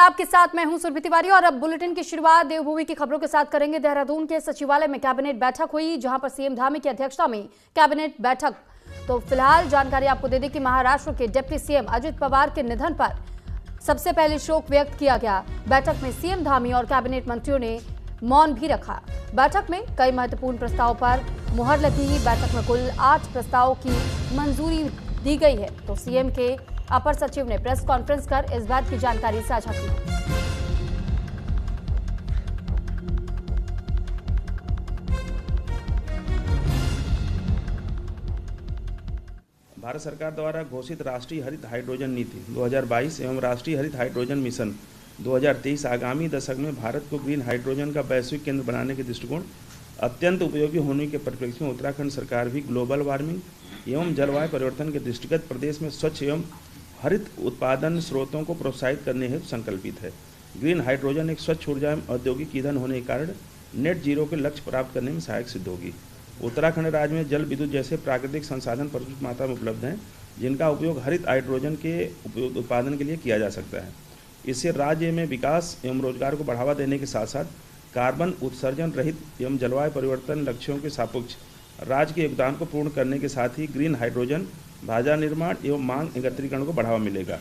आपके साथ मैं हूं सुरभि तिवारी और अब बुलेटिन की शुरुआत देवभूमि की खबरों के साथ करेंगे। देहरादून के सचिवालय में कैबिनेट बैठक हुई, जहां पर सीएम धामी की अध्यक्षता में कैबिनेट बैठक। तो फिलहाल जानकारी आपको दे दें कि महाराष्ट्र के डिप्टी सीएम अजित पवार के निधन पर सबसे पहले शोक व्यक्त किया गया। बैठक में सीएम धामी और कैबिनेट मंत्रियों ने मौन भी रखा। बैठक में कई महत्वपूर्ण प्रस्तावों पर मुहर लगी। बैठक में कुल 8 प्रस्तावों की मंजूरी दी गई है। तो सीएम के अपर सचिव ने प्रेस कॉन्फ्रेंस कर इस बात की जानकारी साझा की। भारत सरकार द्वारा घोषित राष्ट्रीय हरित हाइड्रोजन नीति 2022 एवं राष्ट्रीय हरित हाइड्रोजन मिशन 2023 आगामी दशक में भारत को ग्रीन हाइड्रोजन का वैश्विक केंद्र बनाने के दृष्टिकोण अत्यंत उपयोगी होने के परिप्रेक्ष्य में उत्तराखंड सरकार भी ग्लोबल वार्मिंग एवं जलवायु परिवर्तन के दृष्टिगत प्रदेश में स्वच्छ एवं हरित उत्पादन स्रोतों को प्रोत्साहित करने हेतु संकल्पित है। ग्रीन हाइड्रोजन एक स्वच्छ ऊर्जा एवं औद्योगिक ईंधन होने के कारण नेट जीरो के लक्ष्य प्राप्त करने में सहायक सिद्ध होगी। उत्तराखंड राज्य में जल विद्युत जैसे प्राकृतिक संसाधन प्रचुर मात्रा में उपलब्ध हैं, जिनका उपयोग हरित हाइड्रोजन के उत्पादन के लिए किया जा सकता है। इससे राज्य में विकास एवं रोजगार को बढ़ावा देने के साथ साथ कार्बन उत्सर्जन रहित एवं जलवायु परिवर्तन लक्ष्यों के सापेक्ष राज्य के योगदान को पूर्ण करने के साथ ही ग्रीन हाइड्रोजन बाजार निर्माण एवं मांग एकत्रीकरण को बढ़ावा मिलेगा।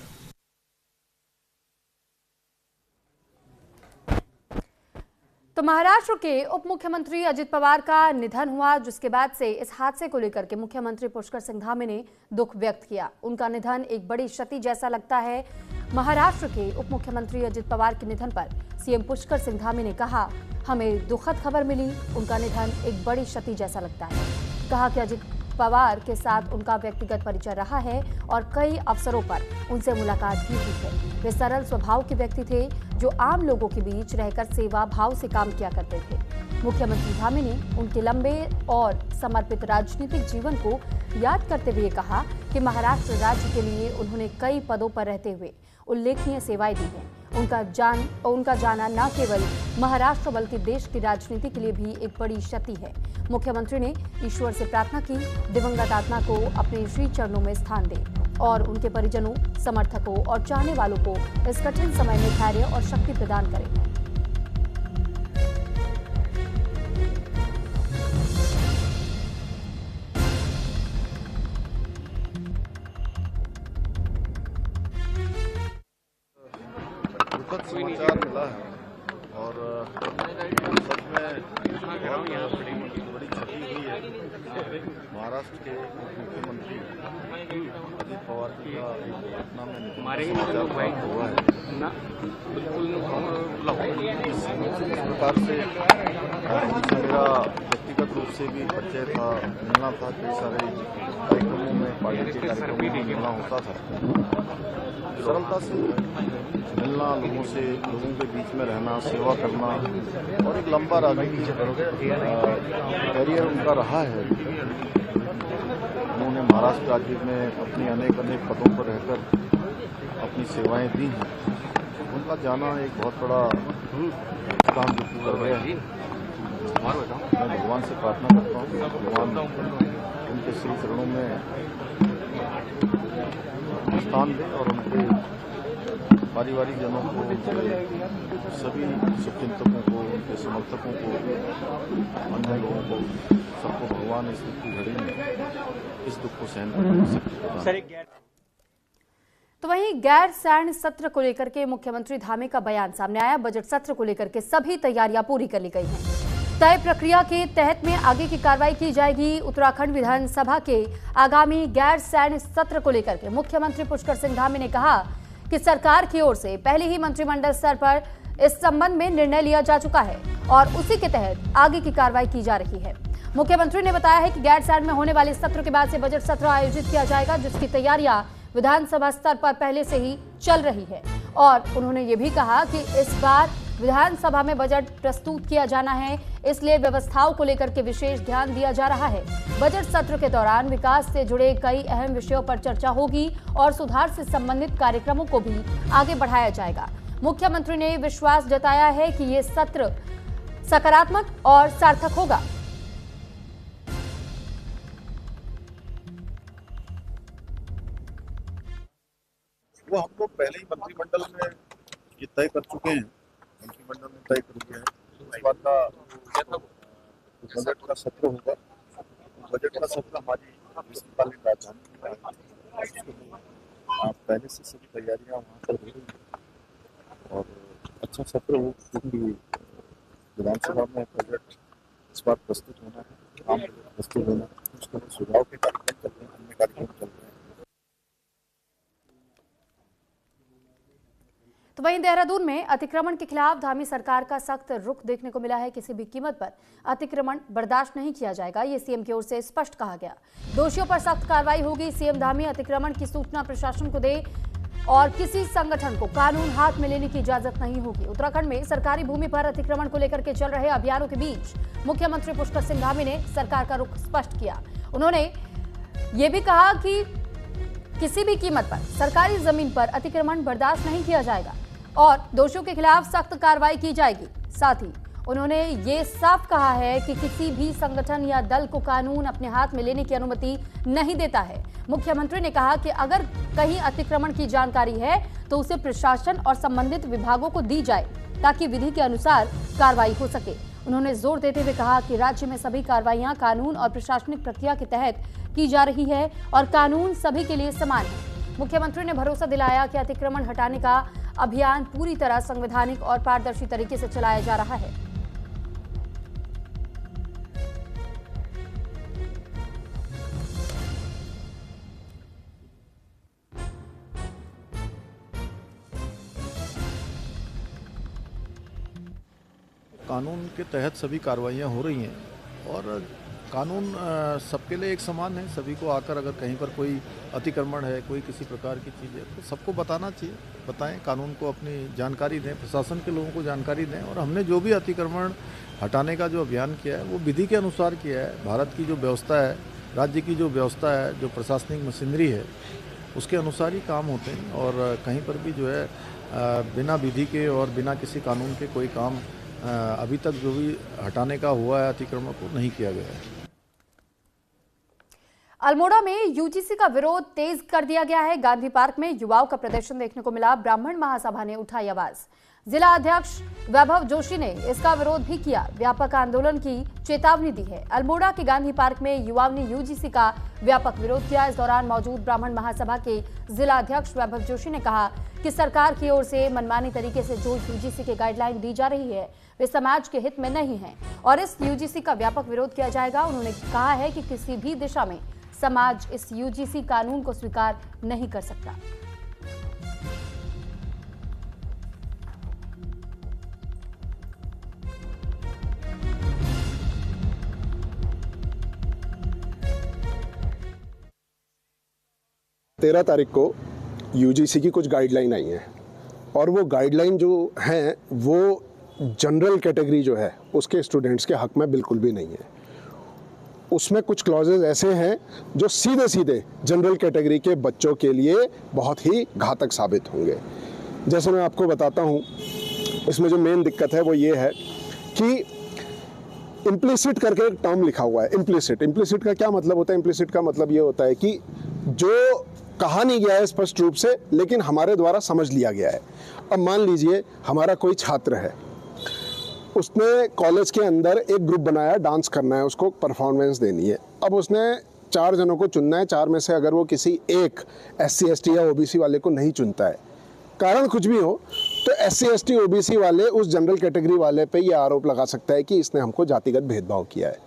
तो महाराष्ट्र के उप मुख्यमंत्री अजित पवार का निधन हुआ, जिसके बाद से इस हादसे को लेकर के मुख्यमंत्री पुष्कर सिंह धामी ने दुख व्यक्त किया। उनका निधन एक बड़ी क्षति जैसा लगता है। महाराष्ट्र के उप मुख्यमंत्री अजित पवार के निधन पर सीएम पुष्कर सिंह धामी ने कहा, हमें दुखद खबर मिली, उनका निधन एक बड़ी क्षति जैसा लगता है। कहा कि अजित पवार के साथ उनका व्यक्तिगत परिचय रहा है और कई अवसरों पर उनसे मुलाकात भी हुई है। वे सरल स्वभाव के व्यक्ति थे, जो आम लोगों के बीच रहकर सेवा भाव से काम किया करते थे। मुख्यमंत्री धामी ने उनके लंबे और समर्पित राजनीतिक जीवन को याद करते हुए कहा कि महाराष्ट्र राज्य के लिए उन्होंने कई पदों पर रहते हुए उल्लेखनीय सेवाएं दी हैं। उनका जाना न केवल महाराष्ट्र बल्कि देश की राजनीति के लिए भी एक बड़ी क्षति है। मुख्यमंत्री ने ईश्वर से प्रार्थना की, दिवंगत आत्मा को अपने श्री चरणों में स्थान दे और उनके परिजनों, समर्थकों और चाहने वालों को इस कठिन समय में धैर्य और शक्ति प्रदान करें। दुखद समाचार मिला है और सच में बड़ी क्षति हुई है। महाराष्ट्र के मुख्यमंत्री अजित पवार जी का पटना में समाचार प्राप्त हुआ है। इस प्रकार से मेरा व्यक्तिगत रूप से भी परिचय था, मिलना था, कई सारे कार्यक्रमों में, पार्टी के कार्यक्रमों में मिलना होता था। सरलता से मिलना, लोगों से, लोगों के बीच में रहना, सेवा करना और एक लंबा राजनीतिक करियर उनका रहा है। उन्होंने महाराष्ट्र राज्य में अपनी अनेक पदों पर रहकर अपनी सेवाएं दी हैं। उनका जाना एक बहुत बड़ा काम कर गया है। मैं भगवान से प्रार्थना करता हूँ, भगवान उनके श्री चरणों में स्थान दे और उनके पारिवारिक जनों को, सभी शुभचिंतकों को, उनके समर्थकों को, अन्य लोगों को, सबको भगवान इस दुख की घड़ी में इस दुख को सहन करने की शक्ति प्रदान करें। तो वहीं गैर सैन्य सत्र को लेकर के मुख्यमंत्री धामी का बयान सामने आया। बजट सत्र को लेकर के सभी तैयारियां पूरी कर ली गई हैं। तय प्रक्रिया के तहत में आगे की कार्रवाई की जाएगी। उत्तराखंड विधानसभा के आगामी गैर सैन्य सत्र को लेकर के मुख्यमंत्री पुष्कर सिंह धामी ने कहा कि सरकार की ओर से पहले ही मंत्रिमंडल स्तर पर इस संबंध में निर्णय लिया जा चुका है और उसी के तहत आगे की कार्रवाई की जा रही है। मुख्यमंत्री ने बताया है कि गैर सैन्य में होने वाले सत्र के बाद से बजट सत्र आयोजित किया जाएगा, जिसकी तैयारियां विधानसभा स्तर पर पहले से ही चल रही है। और उन्होंने ये भी कहा कि इस बार विधानसभा में बजट प्रस्तुत किया जाना है, इसलिए व्यवस्थाओं को लेकर के विशेष ध्यान दिया जा रहा है। बजट सत्र के दौरान विकास से जुड़े कई अहम विषयों पर चर्चा होगी और सुधार से संबंधित कार्यक्रमों को भी आगे बढ़ाया जाएगा। मुख्यमंत्री ने विश्वास जताया है कि ये सत्र सकारात्मक और सार्थक होगा। वो हम लोग पहले ही मंत्रिमंडल में ये तय कर चुके हैं, मंत्रिमंडल ने तय कर दिया है। इस बात का बजट का सत्र होगा, बजट का सत्र हमारी ग्रीष्मकालीन राजधानी में आयोजित आप पहले से सभी तैयारियां वहाँ पर हो रही हैं और अच्छा सत्र हो, क्योंकि विधानसभा में बजट इस बार प्रस्तुत होना है, आम बजट प्रस्तुत होना है, उसके लिए सुझाव के कार्यक्रम चल रहे हैं, अन्य कार्यक्रम चल रहे हैं। तो वहीं देहरादून में अतिक्रमण के खिलाफ धामी सरकार का सख्त रुख देखने को मिला है। किसी भी कीमत पर अतिक्रमण बर्दाश्त नहीं किया जाएगा, ये सीएम की ओर से स्पष्ट कहा गया। दोषियों पर सख्त कार्रवाई होगी। सीएम धामी अतिक्रमण की सूचना प्रशासन को दे और किसी संगठन को कानून हाथ में लेने की इजाजत नहीं होगी। उत्तराखंड में सरकारी भूमि पर अतिक्रमण को लेकर के चल रहे अभियानों के बीच मुख्यमंत्री पुष्कर सिंह धामी ने सरकार का रुख स्पष्ट किया। उन्होंने ये भी कहा कि किसी भी कीमत पर सरकारी जमीन पर अतिक्रमण बर्दाश्त नहीं किया जाएगा और दोषियों के खिलाफ सख्त कार्रवाई की जाएगी। साथ ही उन्होंने ये साफ कहा है कि किसी भी संगठन या दल को कानून अपने हाथ में लेने की अनुमति नहीं देता है। मुख्यमंत्री ने कहा कि अगर कहीं अतिक्रमण की जानकारी है तो उसे प्रशासन और संबंधित विभागों को दी जाए ताकि विधि के अनुसार कार्रवाई हो सके। उन्होंने जोर देते हुए कहा कि राज्य में सभी कार्रवाइयां कानून और प्रशासनिक प्रक्रिया के तहत की जा रही है और कानून सभी के लिए समान है। मुख्यमंत्री ने भरोसा दिलाया कि अतिक्रमण हटाने का अभियान पूरी तरह संवैधानिक और पारदर्शी तरीके से चलाया जा रहा है। कानून के तहत सभी कार्रवाइयाँ हो रही हैं और कानून सबके लिए एक समान है। सभी को आकर अगर कहीं पर कोई अतिक्रमण है, कोई किसी प्रकार की चीज़ है तो सबको बताना चाहिए, बताएं, कानून को अपनी जानकारी दें, प्रशासन के लोगों को जानकारी दें। और हमने जो भी अतिक्रमण हटाने का जो अभियान किया है वो विधि के अनुसार किया है। भारत की जो व्यवस्था है, राज्य की जो व्यवस्था है, जो प्रशासनिक मशीनरी है, उसके अनुसार ही काम होते हैं और कहीं पर भी जो है बिना विधि के और बिना किसी कानून के कोई काम अभी तक जो भी हटाने का हुआ है अतिक्रमण को नहीं किया गया है। अल्मोड़ा में यूजीसी का विरोध तेज कर दिया गया है। गांधी पार्क में युवाओं का प्रदर्शन देखने को मिला। ब्राह्मण महासभा ने उठाई आवाज। जिला अध्यक्ष वैभव जोशी ने इसका विरोध भी किया। व्यापक आंदोलन की चेतावनी दी है। अल्मोड़ा के गांधी पार्क में युवाओं ने यूजीसी का व्यापक विरोध किया। इस दौरान मौजूद ब्राह्मण महासभा के जिला अध्यक्ष वैभव जोशी ने कहा कि सरकार की ओर से मनमानी तरीके से जो यूजीसी की गाइडलाइन दी जा रही है वे समाज के हित में नहीं है और इस यूजीसी का व्यापक विरोध किया जाएगा। उन्होंने कहा है कि किसी भी दिशा में समाज इस यूजीसी कानून को स्वीकार नहीं कर सकता। तेरह तारीख को यूजीसी की कुछ गाइडलाइन आई हैं और वो गाइडलाइन जो हैं वो जनरल कैटेगरी जो है उसके स्टूडेंट्स के हक में बिल्कुल भी नहीं है। उसमें कुछ क्लॉजेज ऐसे हैं जो सीधे सीधे जनरल कैटेगरी के बच्चों के लिए बहुत ही घातक साबित होंगे। जैसे मैं आपको बताता हूँ, इसमें जो मेन दिक्कत है वो ये है कि इम्प्लिसिट करके एक टर्म लिखा हुआ है। इम्प्लिसिट का क्या मतलब होता है? इम्प्लिसिट का मतलब ये होता है कि जो कहा नहीं गया है स्पष्ट रूप से लेकिन हमारे द्वारा समझ लिया गया है। अब मान लीजिए हमारा कोई छात्र है, उसने कॉलेज के अंदर एक ग्रुप बनाया, डांस करना है, उसको परफॉर्मेंस देनी है। अब उसने 4 जनों को चुनना है। 4 में से अगर वो किसी एक SC ST या OBC वाले को नहीं चुनता है, कारण कुछ भी हो, तो SC ST OBC वाले उस जनरल कैटेगरी वाले पे ये आरोप लगा सकता है कि इसने हमको जातिगत भेदभाव किया है।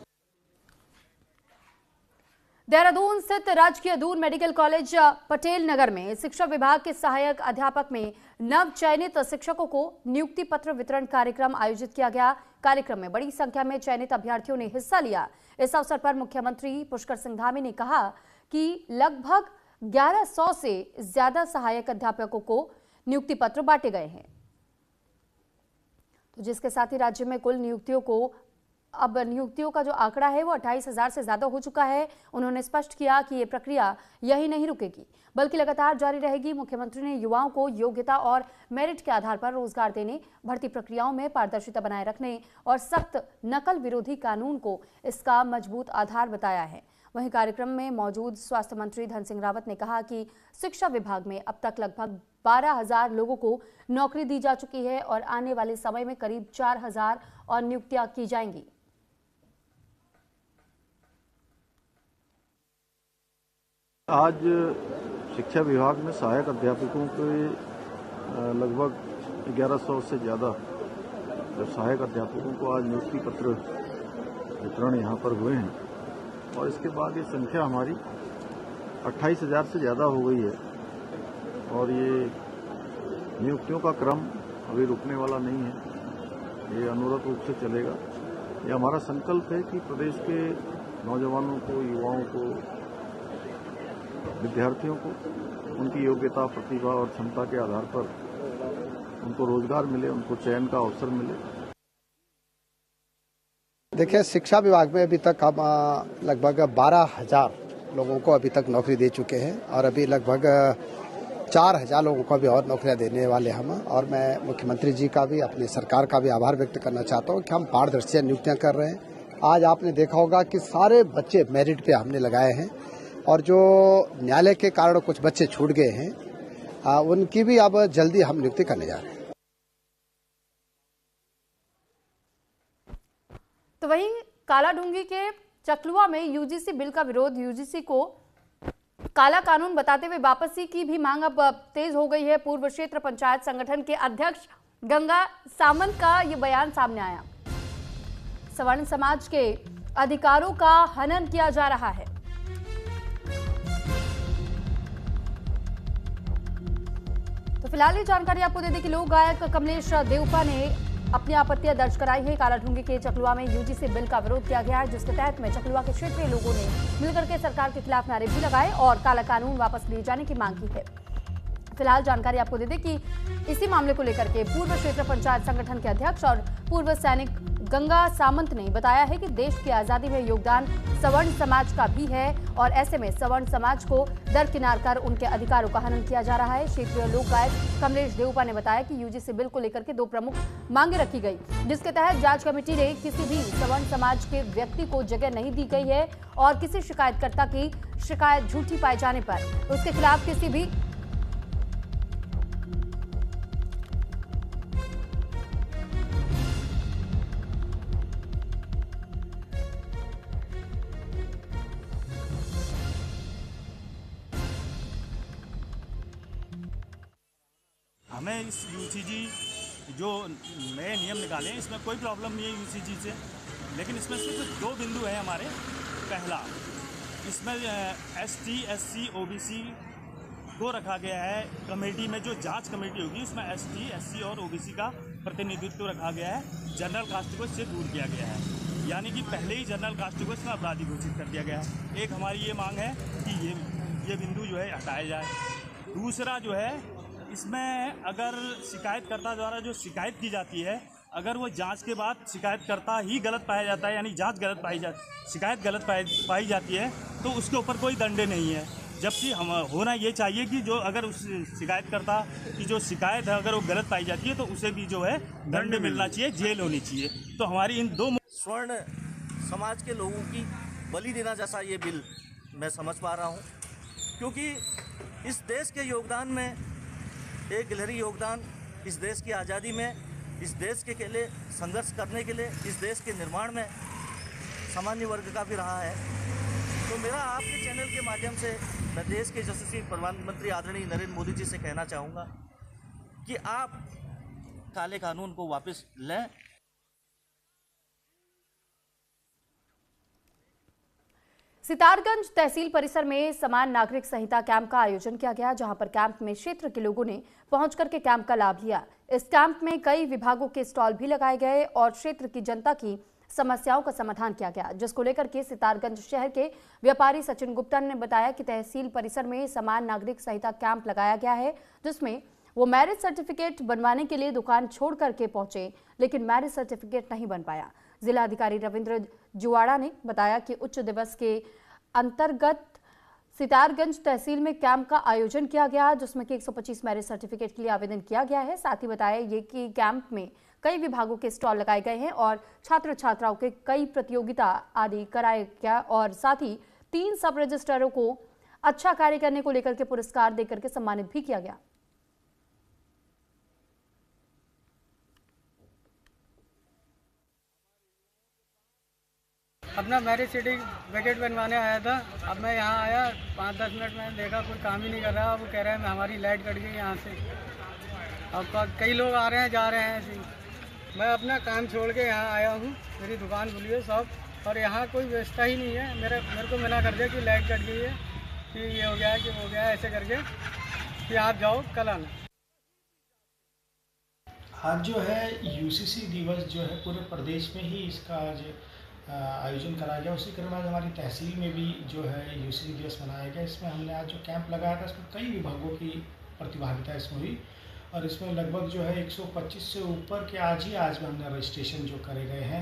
देहरादून स्थित राजकीय दूर मेडिकल कॉलेज पटेल नगर में शिक्षा विभाग के सहायक अध्यापक में नव चयनित शिक्षकों को नियुक्ति पत्र वितरण कार्यक्रम आयोजित किया गया। कार्यक्रम में बड़ी संख्या में चयनित अभ्यर्थियों ने हिस्सा लिया। इस अवसर पर मुख्यमंत्री पुष्कर सिंह धामी ने कहा कि लगभग 1100 से ज्यादा सहायक अध्यापकों को नियुक्ति पत्र बांटे गए हैं, तो जिसके साथ ही राज्य में कुल नियुक्तियों का जो आंकड़ा है वो 28,000 से ज्यादा हो चुका है। उन्होंने स्पष्ट किया कि ये प्रक्रिया यही नहीं रुकेगी बल्कि लगातार जारी रहेगी। मुख्यमंत्री ने युवाओं को योग्यता और मेरिट के आधार पर रोजगार देने, भर्ती प्रक्रियाओं में पारदर्शिता बनाए रखने और सख्त नकल विरोधी कानून को इसका मजबूत आधार बताया है। वहीं कार्यक्रम में मौजूद स्वास्थ्य मंत्री धन सिंह रावत ने कहा कि शिक्षा विभाग में अब तक लगभग 12,000 लोगों को नौकरी दी जा चुकी है और आने वाले समय में करीब 4,000 और नियुक्तियां की जाएंगी। आज शिक्षा विभाग में सहायक अध्यापकों के लगभग 1100 से ज़्यादा सहायक अध्यापकों को आज नियुक्ति पत्र वितरण यहाँ पर हुए हैं और इसके बाद ये संख्या हमारी 28,000 से ज़्यादा हो गई है और ये नियुक्तियों का क्रम अभी रुकने वाला नहीं है, ये अनवरत रूप से चलेगा। ये हमारा संकल्प है कि प्रदेश के नौजवानों को, युवाओं को, विद्यार्थियों को उनकी योग्यता, प्रतिभा और क्षमता के आधार पर उनको रोजगार मिले, उनको चयन का अवसर मिले। देखिए, शिक्षा विभाग में अभी तक हम लगभग 12,000 लोगों को अभी तक नौकरी दे चुके हैं और अभी लगभग 4,000 लोगों को अभी और नौकरियां देने वाले हम। और मैं मुख्यमंत्री जी का भी, अपनी सरकार का भी आभार व्यक्त करना चाहता हूं कि हम पारदर्शी नियुक्तियां कर रहे हैं। आज आपने देखा होगा कि सारे बच्चे मेरिट पे हमने लगाए हैं और जो न्यायालय के कारण कुछ बच्चे छूट गए हैं उनकी भी अब जल्दी हम नियुक्ति करने जा रहे हैं। तो वहीं कालाढूंगी के चकलुआ में यूजीसी बिल का विरोध, यूजीसी को काला कानून बताते हुए वापसी की भी मांग अब तेज हो गई है। पूर्व क्षेत्र पंचायत संगठन के अध्यक्ष गंगा सामंत का ये बयान सामने आया। सवर्ण समाज के अधिकारों का हनन किया जा रहा है। तो फिलहाल ये जानकारी आपको दे दें कि लोक गायक कमलेश देवपा ने अपनी आपत्तियां दर्ज कराई है। कालाढूंगी के चकलुआ में यूजीसी बिल का विरोध किया गया है, जिसके तहत में चकलुआ के क्षेत्रीय लोगों ने मिलकर के सरकार के खिलाफ नारे भी लगाए और काला कानून वापस लिए जाने की मांग की है। फिलहाल जानकारी आपको दे दें कि इसी मामले को लेकर के पूर्व क्षेत्र पंचायत संगठन के अध्यक्ष और पूर्व सैनिक गंगा सामंत ने बताया है कि देश की आजादी में योगदान सवर्ण समाज का भी है और ऐसे में सवर्ण समाज को दरकिनार कर उनके अधिकारों का हनन किया जा रहा है। क्षेत्रीय लोक गायक कमलेश देवपा ने बताया कि यूजीसी बिल को लेकर के 2 प्रमुख मांगे रखी गई, जिसके तहत जांच कमेटी ने किसी भी सवर्ण समाज के व्यक्ति को जगह नहीं दी गई है और किसी शिकायतकर्ता की शिकायत झूठी पाए जाने पर उसके खिलाफ किसी भी हमें इस यूसीजी जो नए नियम निकाले हैं इसमें कोई प्रॉब्लम नहीं है यूसीजी से, लेकिन इसमें सिर्फ 2 बिंदु हैं हमारे। पहला, इसमें एसटी, एससी, ओबीसी को रखा गया है कमेटी में। जो जांच कमेटी होगी उसमें एसटी, एससी और ओबीसी का प्रतिनिधित्व रखा गया है। जनरल कास्ट को इससे दूर किया गया है, यानी कि पहले ही जनरल कास्ट को इसमें अपराधी घोषित कर दिया गया है। एक हमारी ये मांग है कि ये बिंदु जो है हटाया जाए। दूसरा जो है, इसमें अगर शिकायतकर्ता द्वारा जो शिकायत की जाती है, अगर वो जांच के बाद शिकायतकर्ता ही गलत पाया जाता है, यानी शिकायत गलत पाई जाती है, तो उसके ऊपर कोई दंड नहीं है। जबकि हम होना ये चाहिए कि जो अगर उस शिकायतकर्ता की जो शिकायत है अगर वो गलत पाई जाती है तो उसे भी जो है दंड मिलना चाहिए, जेल होनी चाहिए। तो हमारी इन 2 स्वर्ण समाज के लोगों की बलि देना जैसा ये बिल मैं समझ पा रहा हूँ, क्योंकि इस देश के योगदान में एक गिलहरी योगदान इस देश की आज़ादी में, इस देश के लिए संघर्ष करने के लिए, इस देश के निर्माण में सामान्य वर्ग का भी रहा है। तो मेरा आपके चैनल के माध्यम से मैं देश के यशस्वी प्रधानमंत्री आदरणीय नरेंद्र मोदी जी से कहना चाहूँगा कि आप काले कानून को वापस लें। सितारगंज तहसील परिसर में समान नागरिक संहिता कैंप का आयोजन किया गया, जहां पर कैंप में क्षेत्र के लोगों ने पहुंचकर के कैंप का लाभ लिया। इस कैंप में कई विभागों के स्टॉल भी लगाए गए और क्षेत्र की जनता की समस्याओं का समाधान किया गया, जिसको लेकर के सितारगंज शहर के व्यापारी सचिन गुप्ता ने बताया कि तहसील परिसर में समान नागरिक संहिता कैंप लगाया गया है, जिसमें वो मैरिज सर्टिफिकेट बनवाने के लिए दुकान छोड़ करके पहुंचे, लेकिन मैरिज सर्टिफिकेट नहीं बन पाया। जिला अधिकारी रविंद्र जुवाड़ा ने बताया कि उच्च दिवस के अंतर्गत सितारगंज तहसील में कैंप का आयोजन किया गया, जिसमें कि 125 मैरिज सर्टिफिकेट के लिए आवेदन किया गया है। साथ ही बताया ये कि कैंप में कई विभागों के स्टॉल लगाए गए हैं और छात्र छात्राओं के कई प्रतियोगिता आदि कराया गया और साथ ही 3 सब रजिस्ट्रारों को अच्छा कार्य करने को लेकर के पुरस्कार देकर के सम्मानित भी किया गया। अपना मैरिज सर्टिफिकेट बनवाने आया था। अब मैं यहाँ आया 5-10 मिनट में देखा कोई काम ही नहीं कर रहा। वो कह रहे हैं हमारी लाइट कट गई यहाँ से। अब कई लोग आ रहे हैं जा रहे हैं ऐसे ही। मैं अपना काम छोड़ के यहाँ आया हूँ। मेरी दुकान खुली है शॉप, और यहाँ कोई व्यवस्था ही नहीं है। मेरे को मना कर दिया कि लाइट कट गई है, कि ये हो गया है, कि वो गया है, ऐसे करके कि आप जाओ कल आना। आज जो है यूसीसी दिवस जो है पूरे प्रदेश में ही इसका आज आयोजन कराया गया। उसी क्रम में हमारी तहसील में भी जो है यूसीसी दिवस मनाया गया। इसमें हमने आज जो कैंप लगाया था, इसमें कई विभागों की प्रतिभागिता इसमें हुई, और इसमें लगभग जो है 125 से ऊपर के आज में हमने रजिस्ट्रेशन जो करे गए हैं।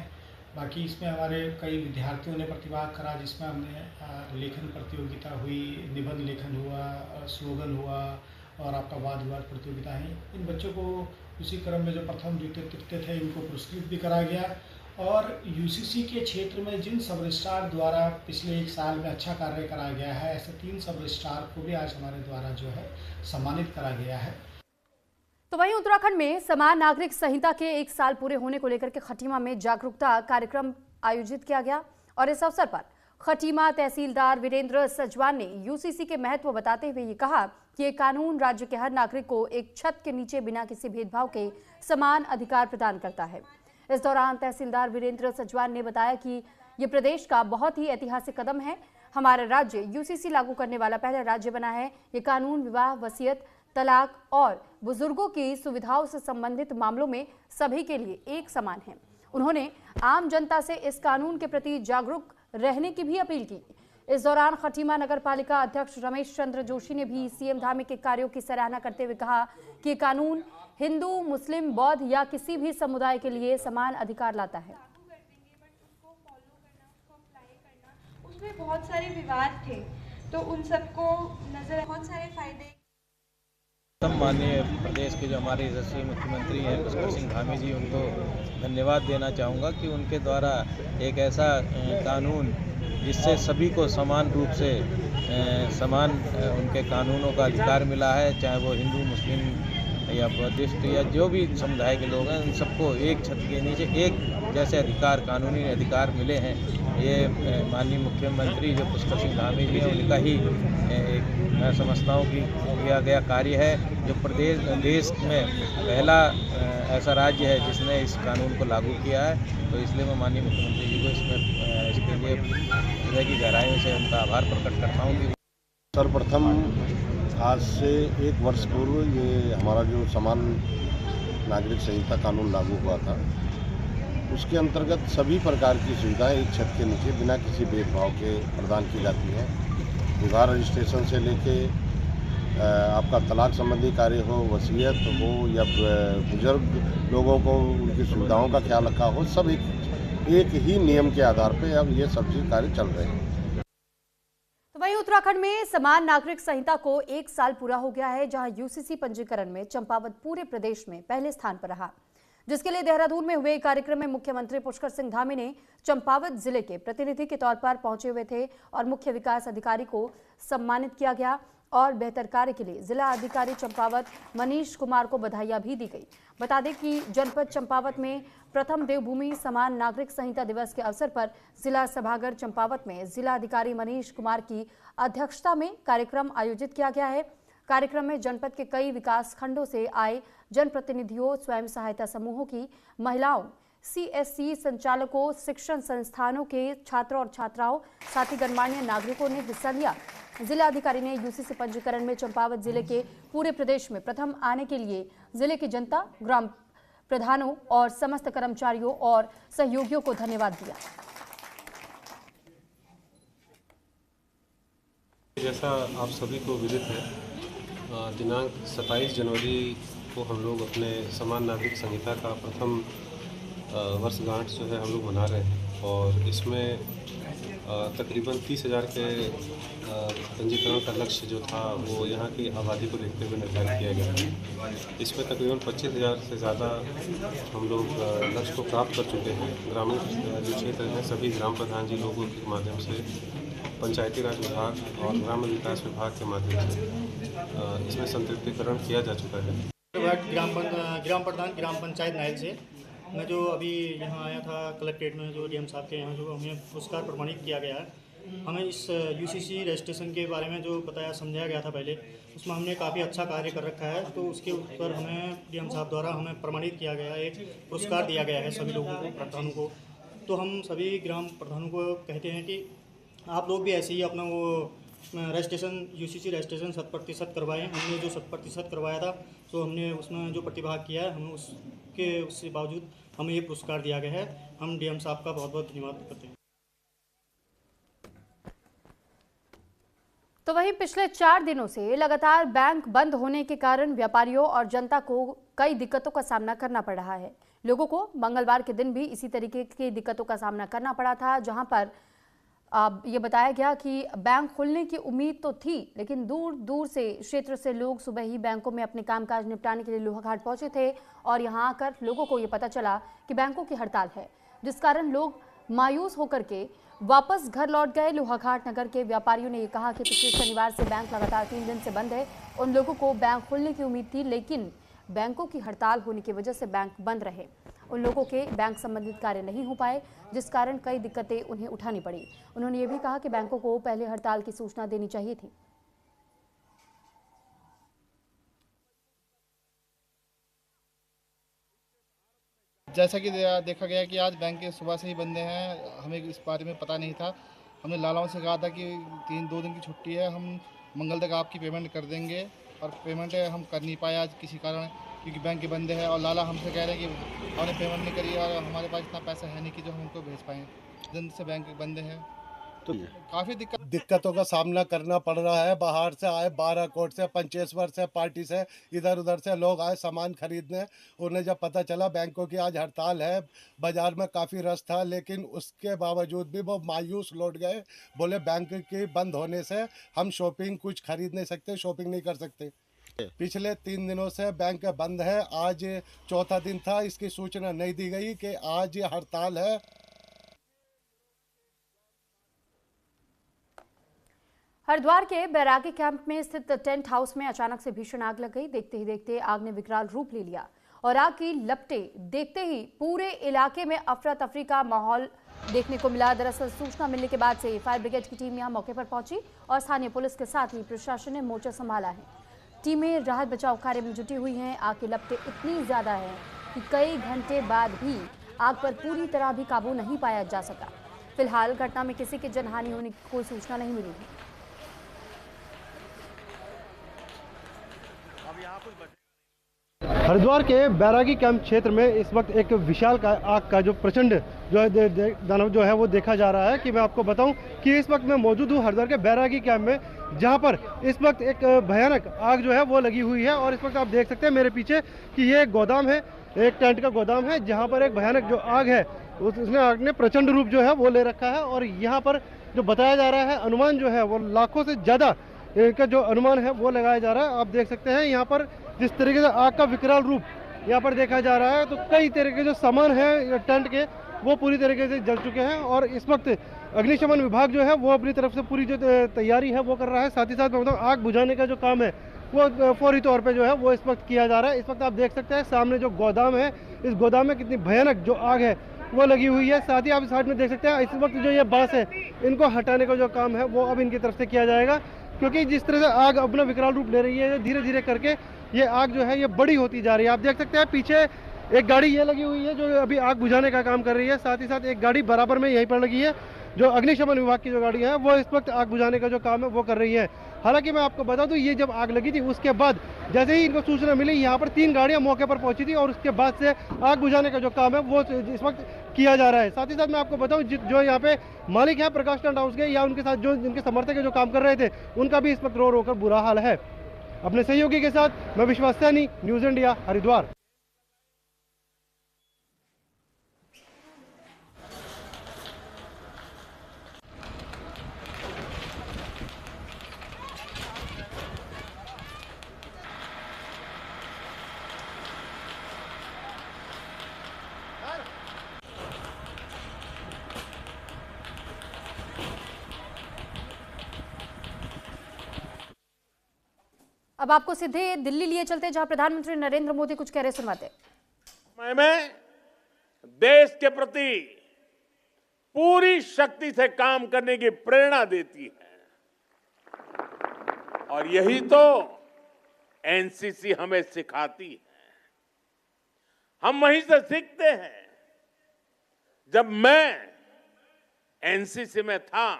बाकी इसमें हमारे कई विद्यार्थियों ने प्रतिभाग करा, जिसमें हमने लेखन प्रतियोगिता हुई, निबंध लेखन हुआ, स्लोगन हुआ, और आपका वाद विवाद प्रतियोगिता है। इन बच्चों को उसी क्रम में जो प्रथम द्वितीय तृतीय थे इनको पुरस्कृत भी कराया गया। और यूसीसी के क्षेत्र में जिन सब रजिस्ट्रार द्वारा पिछले 1 साल में अच्छा कार्य कराया गया है, ऐसे 3 सब रजिस्ट्रार को भी आज हमारे द्वारा जो है सम्मानित करा गया है। तो वहीं उत्तराखंड में समान नागरिक संहिता के 1 साल पूरे होने को लेकर के खटीमा में जागरूकता कार्यक्रम आयोजित किया गया, और इस अवसर पर खटीमा तहसीलदार वीरेंद्र सजवान ने यूसीसी के महत्व बताते हुए ये कहा कि ये कानून राज्य के हर नागरिक को एक छत के नीचे बिना किसी भेदभाव के समान अधिकार प्रदान करता है। इस दौरान तहसीलदार वीरेंद्र सजवान ने बताया कि ये प्रदेश का बहुत ही ऐतिहासिक कदम है। हमारा राज्य यूसीसी लागू करने वाला पहला राज्य बना है। ये कानून विवाह, वसीयत, तलाक और बुजुर्गों की सुविधाओं से संबंधित मामलों में सभी के लिए एक समान है। उन्होंने आम जनता से इस कानून के प्रति जागरूक रहने की भी अपील की। इस दौरान खटीमा नगर पालिका अध्यक्ष रमेश चंद्र जोशी ने भी सीएम धामी के कार्यों की सराहना करते हुए कहा कि कानून हिंदू, मुस्लिम, बौद्ध या किसी भी समुदाय के लिए समान अधिकार लाता है। उसमें बहुत सारे विवाद थे, तो उन सबको नजर बहुत सारे फायदे। माननीय प्रदेश के जो हमारे यशस्वी मुख्यमंत्री हैं पुष्कर सिंह धामी जी, उनको धन्यवाद देना चाहूँगा कि उनके द्वारा एक ऐसा कानून जिससे सभी को समान रूप से समान उनके कानूनों का अधिकार मिला है, चाहे वो हिंदू, मुस्लिम या बौद्धिस्ट या जो भी समुदाय के लोग हैं, उन सबको एक छत के नीचे एक जैसे अधिकार, कानूनी अधिकार मिले हैं। ये माननीय मुख्यमंत्री जो पुष्कर सिंह धामी जी हैं उनका ही मैं समझता हूँ कि किया गया कार्य है, जो देश में पहला ऐसा राज्य है जिसने इस कानून को लागू किया है। तो इसलिए मैं माननीय मुख्यमंत्री जी को इसके लिए हृदय की गहराइयों से उनका आभार प्रकट करता हूँ कि सर्वप्रथम आज से 1 वर्ष पूर्व ये हमारा जो समान नागरिक संहिता कानून लागू हुआ था, उसके अंतर्गत सभी प्रकार की सुविधाएं एक छत के नीचे बिना किसी भेदभाव के प्रदान की जाती हैं। विवाह रजिस्ट्रेशन से लेके आपका तलाक संबंधी कार्य हो, वसीयत हो, या बुजुर्ग लोगों को उनकी सुविधाओं का ख्याल रखा हो, सब एक ही नियम के आधार पे अब ये सभी कार्य चल रहे हैं। तो वहीं उत्तराखंड में समान नागरिक संहिता को 1 साल पूरा हो गया है, जहां यूसीसी पंजीकरण में चंपावत पूरे प्रदेश में पहले स्थान पर रहा, जिसके लिए देहरादून में हुए कार्यक्रम में मुख्यमंत्री पुष्कर सिंह धामी ने चंपावत जिले के प्रतिनिधि के तौर पर पहुंचे हुए थे और मुख्य विकास अधिकारी को सम्मानित किया गया और बेहतर कार्य के लिए जिला अधिकारी चंपावत मनीष कुमार को बधाइयां भी दी गई। बता दें कि जनपद चंपावत में प्रथम देवभूमि समान नागरिक संहिता दिवस के अवसर पर जिला सभागार चंपावत में जिला अधिकारी मनीष कुमार की अध्यक्षता में कार्यक्रम आयोजित किया गया है। कार्यक्रम में जनपद के कई विकास खंडों से आए जनप्रतिनिधियों, स्वयं सहायता समूहों की महिलाओं, सीएससी संचालकों, शिक्षण संस्थानों के छात्रों और छात्राओं, साथ ही गणमान्य नागरिकों ने हिस्सा लिया। जिला अधिकारी ने यूसीसी पंजीकरण में चंपावत जिले के पूरे प्रदेश में प्रथम आने के लिए जिले की जनता, ग्राम प्रधानों और समस्त कर्मचारियों और सहयोगियों को धन्यवाद दिया। जैसा आप सभी को विदित है, दिनांक 27 जनवरी को हम लोग अपने समान नागरिक संहिता का प्रथम वर्षगांठ जो है हम लोग मना रहे हैं, और इसमें तकरीबन 30,000 के पंजीकरण का लक्ष्य जो था वो यहाँ की आबादी को देखते हुए निर्धारित किया गया है। इसमें तकरीबन 25,000 से ज़्यादा हम लोग लक्ष्य को प्राप्त कर चुके हैं। ग्रामीण जो क्षेत्र हैं सभी ग्राम प्रधान जी लोगों के माध्यम से पंचायती राज विभाग और ग्राम्य विकास विभाग के माध्यम से इसमें संतृप्तिकरण किया जा चुका है। ग्राम प्रधान ग्राम पंचायत नाइल से मैं जो अभी यहाँ आया था कलेक्ट्रेट में, जो डीएम साहब के यहाँ जो हमें पुरस्कार प्रमाणित किया गया है, हमें इस यूसीसी रजिस्ट्रेशन के बारे में जो बताया समझाया गया था पहले, उसमें हमने काफ़ी अच्छा कार्य कर रखा है, तो उसके ऊपर हमें डीएम साहब द्वारा हमें प्रमाणित किया गया है, एक पुरस्कार दिया गया है सभी लोगों को, प्रधानों को। तो हम सभी ग्राम प्रधानों को कहते हैं कि आप लोग भी ऐसे ही अपना वो रजिस्ट्रेशन यूसीसी रजिस्ट्रेशन 100% करवाएं। हमने जो 100% करवाया था, तो हमने उसमें जो प्रतिभाग किया है, हमें उसके बावजूद हमें ये पुरस्कार दिया गया है। हम डीएम साहब का बहुत बहुत धन्यवाद करते हैं। तो वहीं पिछले 4 दिनों से लगातार बैंक बंद होने के कारण व्यापारियों और जनता को कई दिक्कतों का सामना करना पड़ रहा है। लोगों को मंगलवार के दिन भी इसी तरीके की दिक्कतों का सामना करना पड़ा था, जहां पर ये बताया गया कि बैंक खुलने की उम्मीद तो थी, लेकिन दूर दूर से क्षेत्र से लोग सुबह ही बैंकों में अपने कामकाज निपटाने के लिए लोहाघाट पहुंचे थे और यहां आकर लोगों को ये पता चला कि बैंकों की हड़ताल है, जिस कारण लोग मायूस होकर के वापस घर लौट गए। लोहाघाट नगर के व्यापारियों ने ये कहा कि पिछले शनिवार से बैंक लगातार 3 दिन से बंद है। उन लोगों को बैंक खुलने की उम्मीद थी, लेकिन बैंकों की हड़ताल होने की वजह से बैंक बंद रहे। उन लोगों के बैंक संबंधित कार्य नहीं हो पाए, जिस कारण कई दिक्कतें उन्हें उठानी पड़ी। उन्होंने ये भी कहा कि बैंकों को पहले हड़ताल की सूचना देनी चाहिए थी। जैसा कि देखा गया कि आज बैंक सुबह से ही बंद हैं, हमें इस बारे में पता नहीं था। हमने लालाओं से कहा था कि 2 दिन की छुट्टी है, हम मंगल तक आपकी पेमेंट कर देंगे, और पेमेंट हम कर नहीं पाए आज किसी कारण, क्योंकि बैंक बंद है। और लाला हमसे कह रहे हैं कि हमने पेमेंट नहीं करी और हमारे पास इतना पैसा है नहीं कि जो हम उनको भेज पाएँ। दिन से बैंक बंद है, तो काफ़ी दिक्कतों का सामना करना पड़ रहा है। बाहर से आए, 12 कोट से, पंचेश्वर से, पार्टी से, इधर उधर से लोग आए सामान खरीदने। उन्हें जब पता चला बैंकों की आज हड़ताल है, बाजार में काफ़ी रश था, लेकिन उसके बावजूद भी वो मायूस लौट गए। बोले बैंक के बंद होने से हम शॉपिंग कुछ खरीद नहीं सकते, शॉपिंग नहीं कर सकते। पिछले 3 दिनों से बैंक बंद है, आज 4था दिन था, इसकी सूचना नहीं दी गई कि आज ये हड़ताल है। हरिद्वार के बैरागी कैंप में स्थित टेंट हाउस में अचानक से भीषण आग लग गई। देखते ही देखते आग ने विकराल रूप ले लिया और आग की लपटें देखते ही पूरे इलाके में अफरा तफरी का माहौल देखने को मिला। दरअसल सूचना मिलने के बाद से फायर ब्रिगेड की टीम यहां मौके पर पहुंची और स्थानीय पुलिस के साथ ही प्रशासन ने मोर्चा संभाला है। टीमें राहत बचाव कार्य में जुटी हुई हैं। आग की लपटें इतनी ज्यादा है कि कई घंटे बाद भी आग पर पूरी तरह भी काबू नहीं पाया जा सका। फिलहाल घटना में किसी की जनहानि होने की कोई सूचना नहीं मिली है। हरिद्वार के बैरागी कैंप क्षेत्र में इस वक्त एक विशाल आग का जो प्रचंड जो है दानव जो है वो देखा जा रहा है। कि मैं आपको बताऊं कि इस वक्त मैं मौजूद हूं हरिद्वार के बैरागी कैंप में, जहां पर इस वक्त एक भयानक आग जो है वो लगी हुई है। और इस वक्त आप देख सकते हैं मेरे पीछे कि ये एक गोदाम है, एक टेंट का गोदाम है, जहाँ पर एक भयानक जो आग है उसने आग ने प्रचंड रूप जो है वो ले रखा है। और यहाँ पर जो बताया जा रहा है अनुमान जो है वो लाखों से ज़्यादा का जो अनुमान है वो लगाया जा रहा है। आप देख सकते हैं यहाँ पर जिस तरीके से आग का विकराल रूप यहाँ पर देखा जा रहा है, तो कई तरह के जो सामान है टेंट के वो पूरी तरीके से जल चुके हैं। और इस वक्त अग्निशमन विभाग जो है वो अपनी तरफ से पूरी जो तैयारी है वो कर रहा है। साथ ही साथ मैं बताऊँ आग बुझाने का जो काम है वो फौरी तौर पे जो है वो इस वक्त किया जा रहा है। इस वक्त आप देख सकते हैं सामने जो गोदाम है, इस गोदाम में कितनी भयानक जो आग है वो लगी हुई है। साथ ही आप साइड में देख सकते हैं इस वक्त जो ये बांस है इनको हटाने का जो काम है वो अब इनकी तरफ से किया जाएगा, क्योंकि जिस तरह से आग अपना विकराल रूप ले रही है, धीरे धीरे करके ये आग जो है ये बड़ी होती जा रही है। आप देख सकते हैं पीछे एक गाड़ी ये लगी हुई है जो अभी आग बुझाने का काम कर रही है। साथ ही साथ एक गाड़ी बराबर में यहीं पर लगी है जो अग्निशमन विभाग की जो गाड़ी है वो इस वक्त आग बुझाने का जो काम है वो कर रही है। हालांकि मैं आपको बता दूं ये जब आग लगी थी उसके बाद जैसे ही इनको सूचना मिली यहाँ पर 3 गाड़ियां मौके पर पहुंची थी और उसके बाद से आग बुझाने का जो काम है वो इस वक्त किया जा रहा है। साथ ही साथ मैं आपको बताऊं जो यहाँ पे मालिक है प्रकाश टेंट हाउस के या उनके साथ जो जिनके समर्थक जो काम कर रहे थे उनका भी इस वक्त रो रो कर बुरा हाल है। अपने सहयोगी के साथ मैं विश्वास सैनी, न्यूज इंडिया, हरिद्वार। अब आपको सीधे दिल्ली लिए चलते जहां प्रधानमंत्री नरेंद्र मोदी कुछ कह रहे सुनवाते। मैं देश के प्रति पूरी शक्ति से काम करने की प्रेरणा देती है और यही तो एनसीसी हमें सिखाती है। हम वहीं से सीखते हैं। जब मैं एनसीसी में था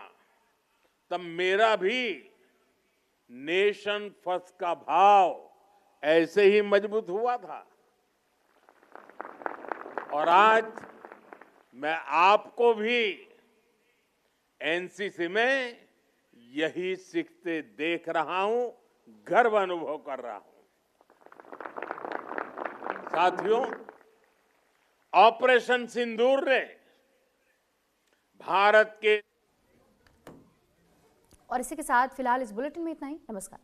तब मेरा भी नेशन फर्स्ट का भाव ऐसे ही मजबूत हुआ था और आज मैं आपको भी एनसीसी में यही सीखते देख रहा हूं, गर्व अनुभव कर रहा हूं। साथियों, ऑपरेशन सिंदूर ने भारत के और इसी के साथ फिलहाल इस बुलेटिन में इतना ही। नमस्कार।